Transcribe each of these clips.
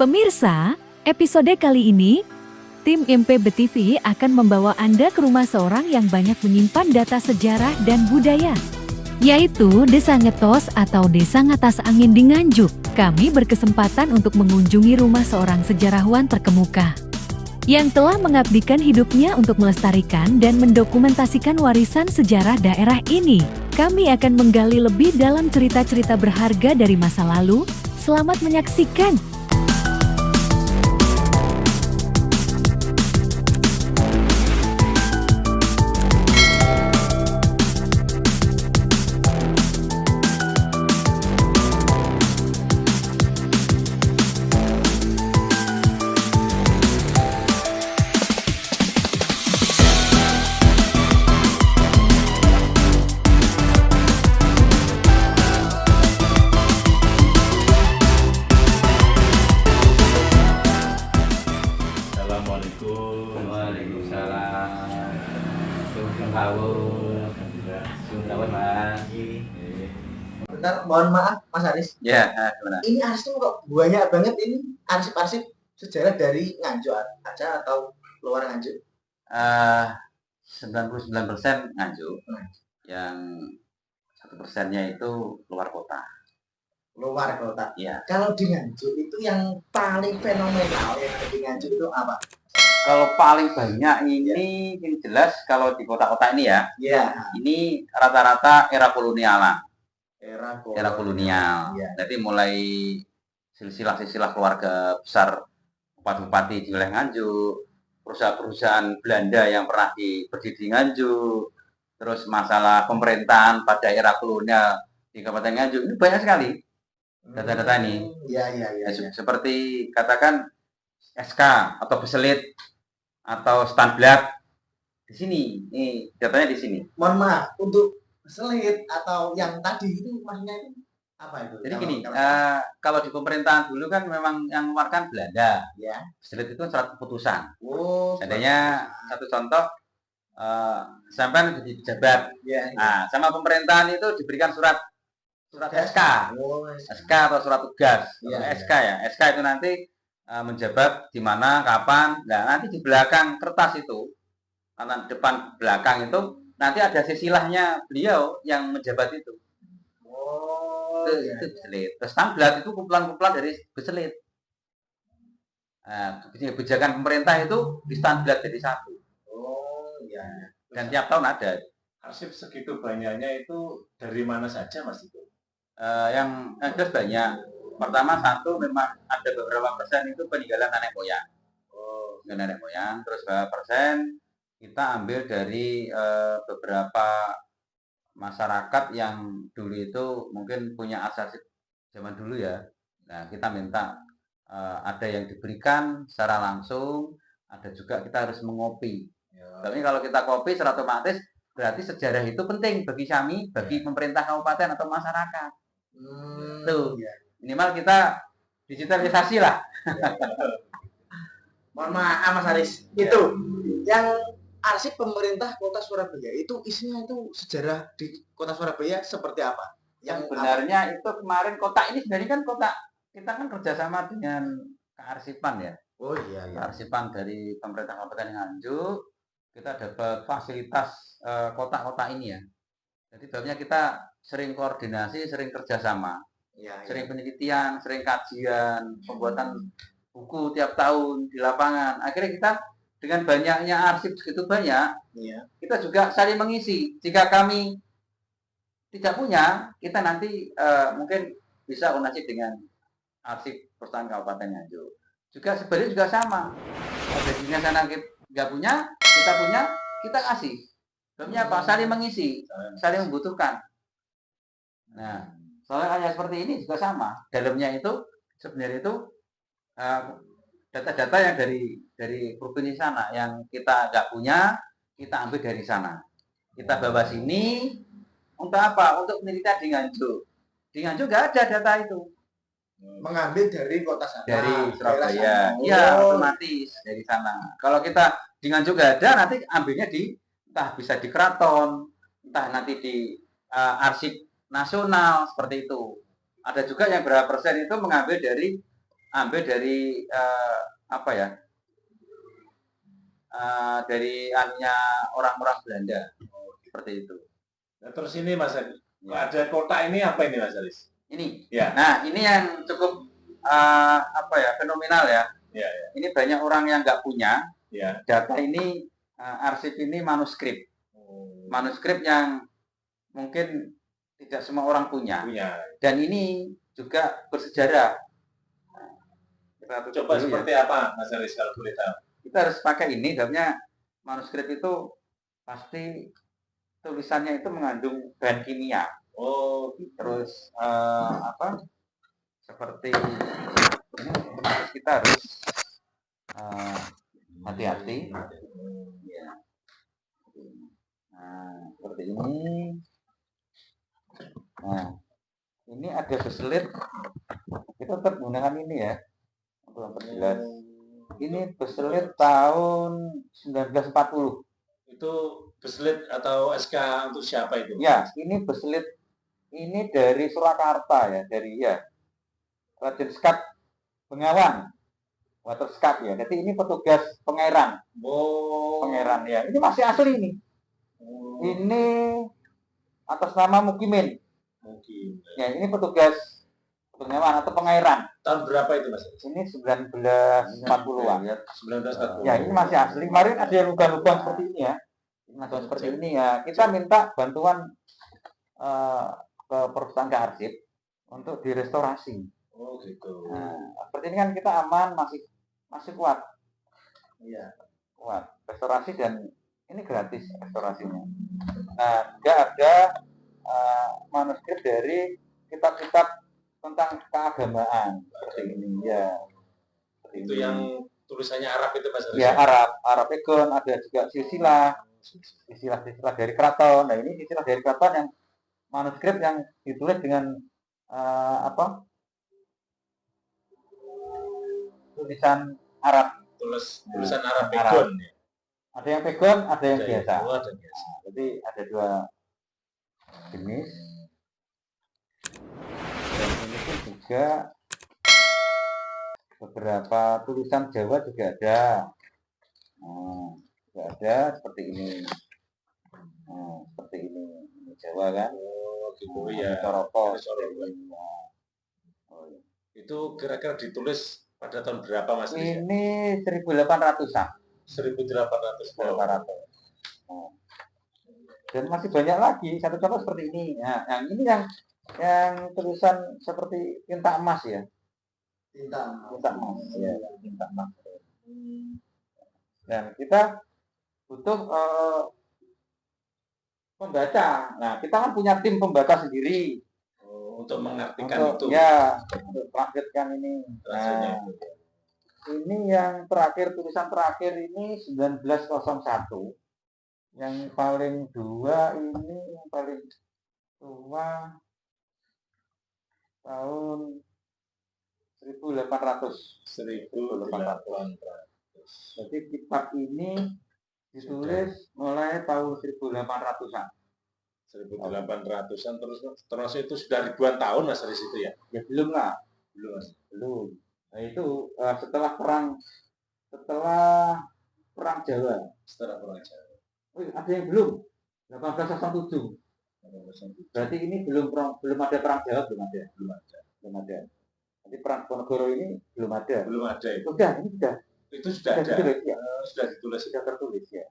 Pemirsa, episode kali ini, tim MPB TV akan membawa Anda ke rumah seorang yang banyak menyimpan data sejarah dan budaya, yaitu Desa Ngetos atau Desa Ngatas Angin di Nganjuk. Kami berkesempatan untuk mengunjungi rumah seorang sejarawan terkemuka yang telah mengabdikan hidupnya untuk melestarikan dan mendokumentasikan warisan sejarah daerah ini. Kami akan menggali lebih dalam cerita-cerita berharga dari masa lalu. Selamat menyaksikan. Waalaikumsalam. Sungkawan Mas. Bentar, mohon maaf Mas Aris. Ya, gimana? Ini arsip kok banyak banget ini arsip-arsip sejarah dari Nganjuk aja atau luar Nganjuk? 99% Nganjuk. Yang 1%-nya itu luar kota. Luar kota. Ya. Kalau di Nganjuk itu yang paling fenomenal yang ada di Nganjuk itu apa? Kalau paling banyak ini yang jelas kalau di kota-kota ini ya. Ya. Ini rata-rata era kolonialan. Era kolonial. Ya. Jadi mulai silsilah-silsilah keluarga besar bupati-bupati di wilayah Nganjuk, perusahaan-perusahaan Belanda yang pernah berdiri di Nganjuk, terus masalah pemerintahan pada era kolonial di Kabupaten Nganjuk, ini banyak sekali data-data ini. Ya. Seperti katakan SK atau Beselit atau Standblad di sini. Ini datanya di sini. Mohon maaf, untuk Beselit atau yang tadi itu maksudnya itu apa itu? Jadi gini, kalau di pemerintahan dulu kan memang yang mengeluarkan Belanda. Ya. Beselit itu surat keputusan. Oh. Seandainya satu contoh, sampai jadi pejabat. Ya. Nah, sama pemerintahan itu diberikan surat SK. Oh, SK atau surat tugas. Ya. SK ya. SK itu nanti menjabat di mana, kapan. Nah, nanti di belakang kertas itu, kanan depan belakang itu nanti ada silsilahnya beliau yang menjabat itu. Oh, Itu Beselit. Terus Standblad itu kumpulan-kumpulan dari Beselit. Nah, kebijakan pemerintah itu di Standblad jadi satu. Oh, iya. Dan tiap tahun ada. Arsip segitu banyaknya itu dari mana saja Mas itu? Yang jelas banyak. Pertama satu memang ada beberapa persen itu peninggalan nenek moyang. Nenek moyang. Terus berapa persen kita ambil dari beberapa masyarakat yang dulu itu mungkin punya arsip zaman dulu ya. Nah, kita minta ada yang diberikan secara langsung, ada juga kita harus mengopi. Ya. Tapi kalau kita kopi secara otomatis berarti sejarah itu penting bagi kami, bagi pemerintah kabupaten atau masyarakat. Tuh, minimal kita digitalisasi lah. Mohon maaf Mas Aris, itu yang arsip pemerintah Kota Surabaya itu isinya itu sejarah di Kota Surabaya seperti apa? Yang sebenarnya itu kemarin kota ini sebenarnya kan kota kita kan kerjasama dengan kearsipan ya. Oh iya. Kearsipan dari pemerintah Kabupaten Nganjuk, kita dapat fasilitas kota-kota ini ya. Jadi sebenarnya kita sering koordinasi, sering kerjasama, sering penelitian, sering kajian, pembuatan buku tiap tahun di lapangan. Akhirnya kita dengan banyaknya arsip segitu banyak, kita juga saling mengisi. Jika kami tidak punya, kita nanti mungkin bisa koordinasi dengan arsip Perpustakaan Kabupaten Nganjuk. Juga sebenarnya juga sama. Ada di sana kita nggak punya, kita punya, kita kasih. Sebabnya apa? Saling mengisi, saling membutuhkan. Nah, soalnya kayak seperti ini juga sama. Dalamnya itu sebenarnya itu data-data yang dari provinsi sana yang kita nggak punya, kita ambil dari sana. Kita bawa sini untuk apa? Untuk penelitian di Nganjuk. Di Nganjuk nggak ada data itu. Mengambil dari kota sana. Dari Surabaya. Iya, otomatis dari sana. Kalau kita di Nganjuk nggak ada, nanti ambilnya entah bisa di keraton, entah nanti di arsip nasional seperti itu. Ada juga yang berapa persen itu mengambil dari ambil dari apa ya? Dari anunya orang-orang Belanda seperti itu. Nah, terus ini Mas Aris, Ya. ada kotak ini apa ini Mas Aris? Ini. Ya. Nah, ini yang cukup apa ya, fenomenal ya. Ya, ya. Ini banyak orang yang nggak punya. Ya. Data ini, arsip ini manuskrip. Manuskrip yang mungkin tidak semua orang punya. Dan ini juga bersejarah. Kita coba seperti apa Mas Aris kalau boleh tahu? Kita harus pakai ini, sebabnya manuskrip itu pasti tulisannya itu mengandung bahan kimia. Oh, terus apa? Seperti ini, kita harus hati-hati. Ya. Nah, seperti ini. Nah, ini ada beselit. Kita tetap menggunakan ini ya, untuk memperjelas. Ini beselit tahun 1940. Itu beselit atau SK untuk siapa itu? Ya, ini beselit ini dari Surakarta ya, dari ya Raden Skat Bengawan, water Skat ya. Jadi ini petugas pengairan. Oh, pengairan ya. Ini masih asli ini. Ini atas nama Mukimin. Ya, ini petugas pengawan atau pengairan. Tahun berapa itu Mas? Ini 1940-an. 1940. Ya, ini masih asli. Kemarin ada lubang-lubang seperti ini ya. Lubang seperti ini ya. Kita minta bantuan ke perusahaan arsip untuk direstorasi. Oh gitu. Nah, seperti ini kan kita aman, masih kuat. Iya, kuat. Restorasi dan ini gratis restorasinya. Nah, juga ada manuskrip dari kitab-kitab tentang keagamaan seperti ini ya. Itu yang tulisannya Arab itu Mas? Ya, Arab Egon, ada juga silsilah dari keraton. Nah, ini silsilah dari keraton yang manuskrip yang ditulis dengan apa? Tulisan Arab. Tulisan Arab Egon. Ada yang Pegon, ada yang biasa. Nah, jadi ada dua jenis. Dan ini pun juga beberapa tulisan Jawa juga ada. Nah, juga ada seperti ini. Nah, seperti ini. Ini Jawa kan? Oh, gitu ya. Coroko. Itu kira-kira ditulis pada tahun berapa Mas? Ini 1800-an. 1800. Oh. Dan masih banyak lagi. Satu contoh seperti ini. Nah, yang ini yang tulisan seperti tinta emas ya. Tinta emas. Ya, tinta emas. Dan kita butuh pembaca. Nah, kita kan punya tim pembaca sendiri. Untuk mengartikan itu. Ya, untuk translate ini. Nah, ini yang terakhir, tulisan terakhir ini 1901. Yang paling dua ini, yang paling tua tahun 1800. Jadi kitab ini ditulis mulai tahun 1800-an. 1800-an terus itu sudah ribuan tahun Mas dari situ ya? Ya belum lah. Belum. Nah, itu setelah perang Jawa. Ada yang belum. 1807. Berarti ini belum ada perang Jawa, belum ada. Jadi perang Ponorogo ini belum ada. Itu sudah ada. Ditulis, ya? Sudah tertulis ya.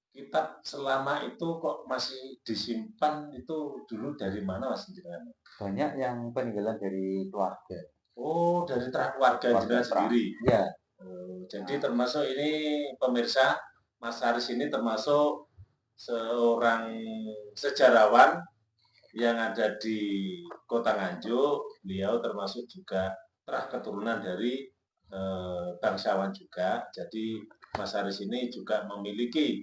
Kitab selama itu kok masih disimpan itu dulu dari mana Mas? Banyak yang peninggalan dari keluarga. Oh, dari keluarga jenengan sendiri. Iya. Jadi termasuk ini pemirsa, Mas Aris ini termasuk seorang sejarawan yang ada di Kota Nganjuk. Beliau termasuk juga keturunan dari bangsawan juga. Jadi Mas Aris ini juga memiliki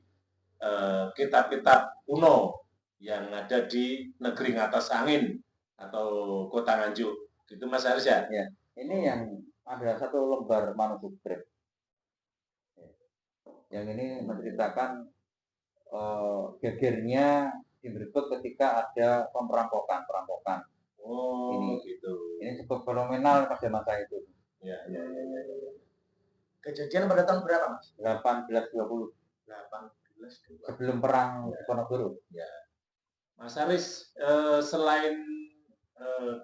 kitab-kitab kuno yang ada di negeri Ngatas Angin atau Kota Nganjuk. Itu Mas Aris ya? Ya. Ini yang ada satu lembar manuskrip. Yang ini menceritakan gegernya Dimbrebek ketika ada perampokan. Oh, ini gitu. Ini cukup fenomenal pada masa itu. Ya, ya, ya, ya, ya. Kejadian pada tahun berapa, Mas? 1820 1820. sebelum perang Diponegoro. Ya. Mas Aris, selain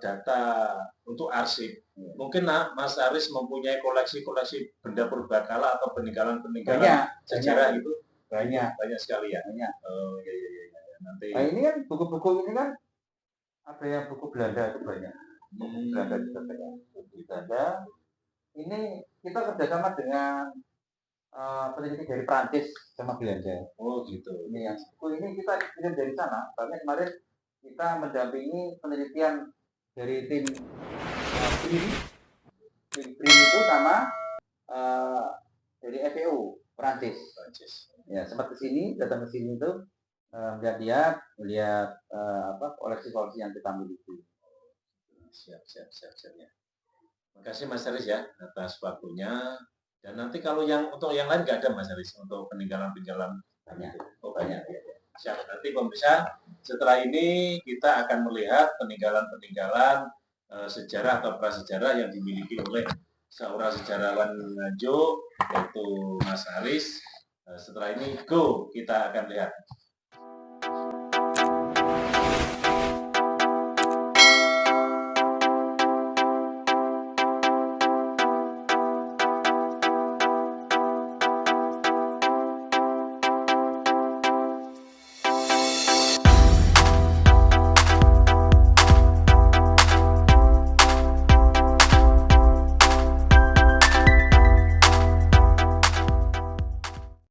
data untuk arsip, mungkin Mas Aris mempunyai koleksi-koleksi benda purbakala atau peninggalan-peninggalan sejarah banyak. itu banyak sekali ya. Banyak. Oh ya, ya, ya, ya. Nanti. Nah, ini kan buku-buku ini kan ada yang buku Belanda itu banyak. Buku Belanda juga banyak. Buku Belanda. Ini kita kerjasama dengan peneliti dari Prancis sama Belanda. Oh gitu. Ini yang buku ini kita kirim dari sana. Karena kemarin kita mendampingi penelitian dari tim BRIN itu sama dari FAO Prancis. Ya, sempat datang ke sini itu melihat koleksi-koleksi yang kita miliki. Siap ya. Makasih Mas Aris ya atas waktunya. Dan nanti kalau untuk yang lain nggak ada Mas Aris untuk peninggalan-peninggalan Banyak. Oh banyak ya. Siap. Nanti pemirsa setelah ini kita akan melihat peninggalan-peninggalan sejarah atau prasejarah yang dimiliki oleh seorang sejarawan Nganjuk yaitu Mas Aris. Setelah ini kita akan lihat